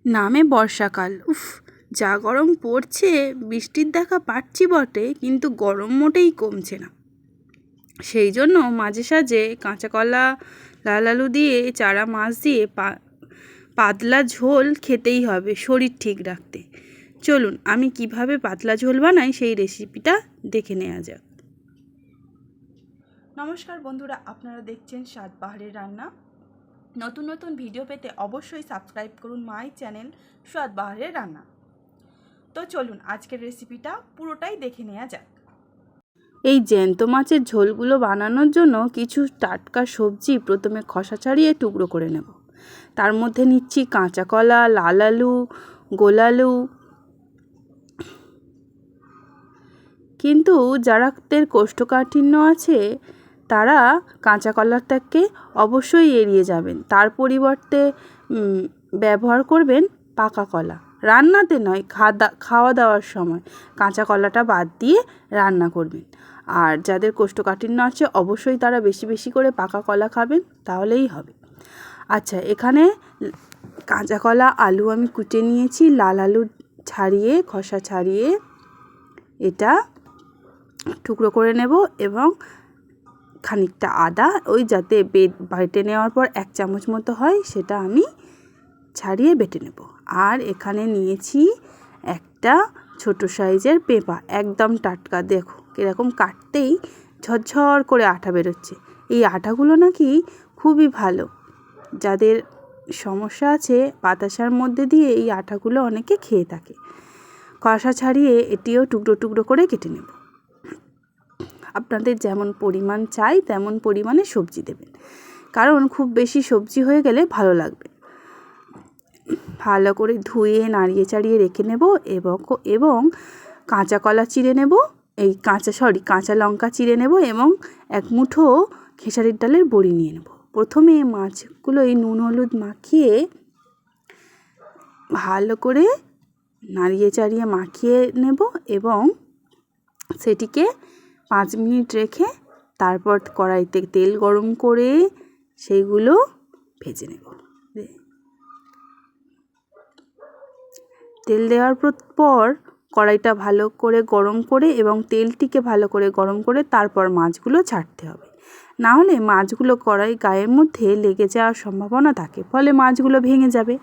নামে বর্ষাকাল। উফ, যা গরম পড়ছে, বৃষ্টির দেখা পাচ্ছি বটে, কিন্তু গরম মোটেই কমছে না। সেই জন্য মাঝে সাঝে কাঁচা কলা, লাল আলু দিয়ে, চারা মাছ দিয়ে পাতলা ঝোল খেতেই হবে শরীর ঠিক রাখতে। চলুন আমি কিভাবে পাতলা ঝোল বানাই সেই রেসিপিটা দেখে নেওয়া যাক। নমস্কার বন্ধুরা, আপনারা দেখছেন স্বাদ বাহারের রান্না। নতুন নতুন ভিডিও পেতে অবশ্যই সাবস্ক্রাইব করুন মাই চ্যানেল স্বাদ বাহারের রান্না। তো চলুন আজকের রেসিপিটা পুরোটাই দেখে নেওয়া যাক। এই জ্যান্ত মাছের ঝোলগুলো বানানোর জন্য কিছু টাটকা সবজি প্রথমে খোসা ছাড়িয়ে টুকরো করে নেব। তার মধ্যে নিচ্ছি কাঁচা কলা, লাল আলু, গোল আলু। কিন্তু যাদের কোষ্ঠকাঠিন্য আছে তারা কাঁচা কলাটাকে অবশ্যই এড়িয়ে যাবেন, তার পরিবর্তে ব্যবহার করবেন পাকা কলা। রান্নাতে নয়, খাওয়া দাওয়ার সময় কাঁচা কলাটা বাদ দিয়ে রান্না করবেন। আর যাদের কোষ্ঠকাঠিন্য আছে অবশ্যই তারা বেশি বেশি করে পাকা কলা খাবেন, তাহলেই হবে। আচ্ছা, এখানে কাঁচা কলা, আলু আমি কুটে নিয়েছি। লাল আলু ছাড়িয়ে, খোসা ছাড়িয়ে এটা টুকরো করে নেব এবং খানিকটা আদা, ওই যাতে বেটে নেওয়ার পর 1 চামচ মতো হয়, সেটা আমি ছাড়িয়ে বেটে নেব। আর এখানে নিয়েছি একটা ছোট সাইজের পেঁপা, একদম টাটকা। দেখো কীরকম কাটতেই ঝরঝর করে আঠা বেরোচ্ছে। এই আঠাগুলো নাকি খুবই ভালো, যাদের সমস্যা আছে বাতাসার মধ্যে দিয়ে এই আঠাগুলো অনেকে খেয়ে থাকে। খোসা ছাড়িয়ে এটিও টুকরো টুকরো করে কেটে নেব। আপনাদের যেমন পরিমাণ চাই তেমন পরিমাণে সবজি দেবেন, কারণ খুব বেশি সবজি হয়ে গেলে ভালো লাগবে। ভালো করে ধুয়ে নাড়িয়ে চাড়িয়ে রেখে নেব এবং কাঁচা কলা চিড়ে নেব, কাঁচা লঙ্কা চিড়ে নেব এবং 1 মুঠো খেসারির ডালের বড়ি নিয়ে নেব। প্রথমে মাছগুলো এই নুন হলুদ মাখিয়ে ভালো করে নাড়িয়ে চাড়িয়ে মাখিয়ে নেব এবং সেটিকে 5 মিনিট রেখে তারপর কড়াইতে তেল গরম করে সেইগুলো ভেজে নেব। তেল দেওয়ার পর কড়াইটা ভালো করে গরম করে এবং তেলটিকে ভালো করে গরম করে তারপর মাছগুলো ছাড়তে হবে। না হলে মাছগুলো কড়াই গায়ের মধ্যে লেগে যাওয়ার সম্ভাবনা থাকে, ফলে মাছগুলো ভেঙে যাবে।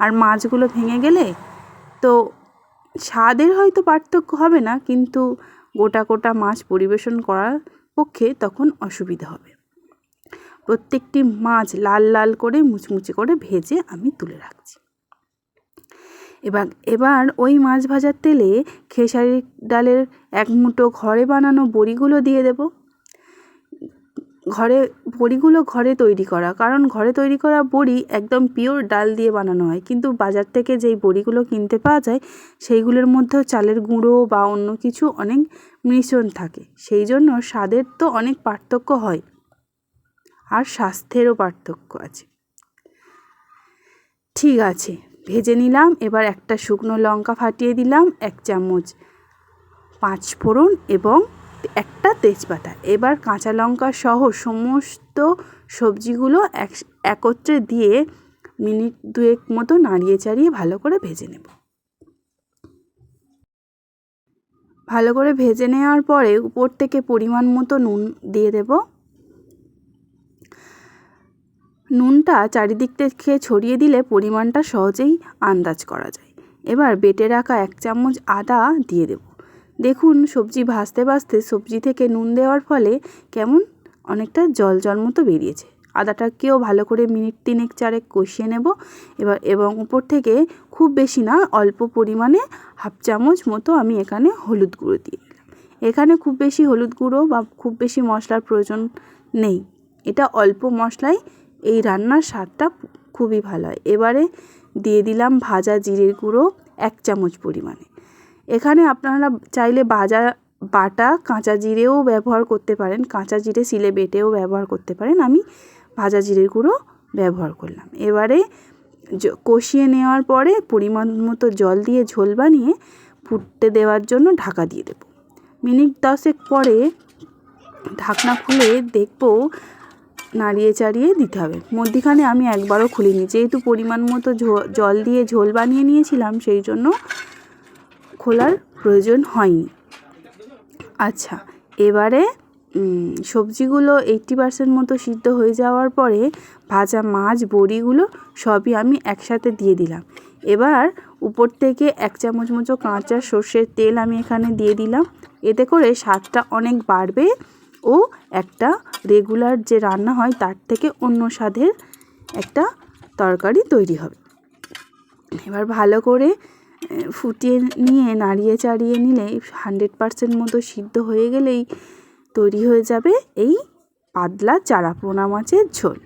আর মাছগুলো ভেঙে গেলে তো স্বাদের হয়তো পার্থক্য হবে না, কিন্তু গোটা গোটা মাছ পরিবেশন করার পক্ষে তখন অসুবিধা হবে। প্রত্যেকটি মাছ লাল লাল করে মুচমুচে করে ভেজে আমি তুলে রাখছি। এবার ওই মাছ ভাজার তেলে খেসারির ডালের 1 মুঠো ঘরে বানানো বড়িগুলো দিয়ে দেব। বড়িগুলো ঘরে তৈরি করা, কারণ ঘরে তৈরি করা বড়ি একদম পিওর ডাল দিয়ে বানানো হয়। কিন্তু বাজার থেকে যেই বড়িগুলো কিনতে পাওয়া যায় সেইগুলোর মধ্যেও চালের গুঁড়ো বা অন্য কিছু অনেক মিশ্রণ থাকে, সেই জন্য স্বাদের তো অনেক পার্থক্য হয় আর স্বাস্থ্যেরও পার্থক্য আছে। ঠিক আছে, ভেজে নিলাম। এবার একটা শুকনো লঙ্কা ফাটিয়ে দিলাম, 1 চামচ 5 ফোড়ন এবং একটা তেজপাতা। এবার কাঁচা লঙ্কা সহ সমস্ত সবজিগুলো একত্রে দিয়ে মিনিট 2 মতো নাড়িয়ে চাড়িয়ে ভালো করে ভেজে নেব। ভালো করে ভেজে নেওয়ার পরে উপর থেকে পরিমাণ মতো নুন দিয়ে দেব। নুনটা চারিদিক থেকে ছড়িয়ে দিলে পরিমাণটা সহজেই আন্দাজ করা যায়। এবার বেটে রাখা 1 চামচ আদা দিয়ে দেব। দেখুন সবজি ভাজতে ভাজতে সবজি থেকে নুন দেওয়ার ফলে কেমন অনেকটা জল জল মতো বেরিয়েছে। আদাটাকেও ভালো করে মিনিট 3-4 কষিয়ে নেব। এবং উপর থেকে খুব বেশি না, অল্প পরিমাণে 1/2 চামচ মতো আমি এখানে হলুদ গুঁড়ো দিয়ে দিলাম। এখানে খুব বেশি হলুদ গুঁড়ো বা খুব বেশি মশলার প্রয়োজন নেই, এটা অল্প মশলায় এই রান্নার স্বাদটা খুবই ভালো হয়। এবারে দিয়ে দিলাম ভাজা জিরের গুঁড়ো 1 চামচ পরিমাণে। এখানে আপনারা চাইলে বাটা কাঁচা জিরেও ব্যবহার করতে পারেন, কাঁচা জিরে শিলে বেটেও ব্যবহার করতে পারেন। আমি ভাজা জিরের গুঁড়ো ব্যবহার করলাম। এবারে কষিয়ে নেওয়ার পরে পরিমাণ মতো জল দিয়ে ঝোল বানিয়ে ফুটতে দেওয়ার জন্য ঢাকা দিয়ে দেব। মিনিট 10 পরে ঢাকনা খুলে দেখব নাড়িয়ে চাড়িয়ে দিতে হবে। মধ্যিখানে আমি একবারও খুলিনি, যেহেতু পরিমাণ মতো জল দিয়ে ঝোল বানিয়ে নিয়েছিলাম, সেই জন্য খোলার প্রয়োজন হয়নি। আচ্ছা, এবারে সবজিগুলো 80% মতো সিদ্ধ হয়ে যাওয়ার পরে ভাজা মাছ বড়িগুলো সবই আমি একসাথে দিয়ে দিলাম। এবার উপর থেকে 1 চামচ মতো কাঁচা সর্ষের তেল আমি এখানে দিয়ে দিলাম। এতে করে স্বাদটা অনেক বাড়বে ও একটা রেগুলার যে রান্না হয় তার থেকে অন্য স্বাদের একটা তরকারি তৈরি হবে। এবার ভালো করে ফুটিয়ে নিয়ে নাড়িয়ে চাড়িয়ে নিলে 100% মতো সিদ্ধ হয়ে গেলেই তৈরি হয়ে যাবে এই পাতলা চারা পোনা মাছের ঝোল।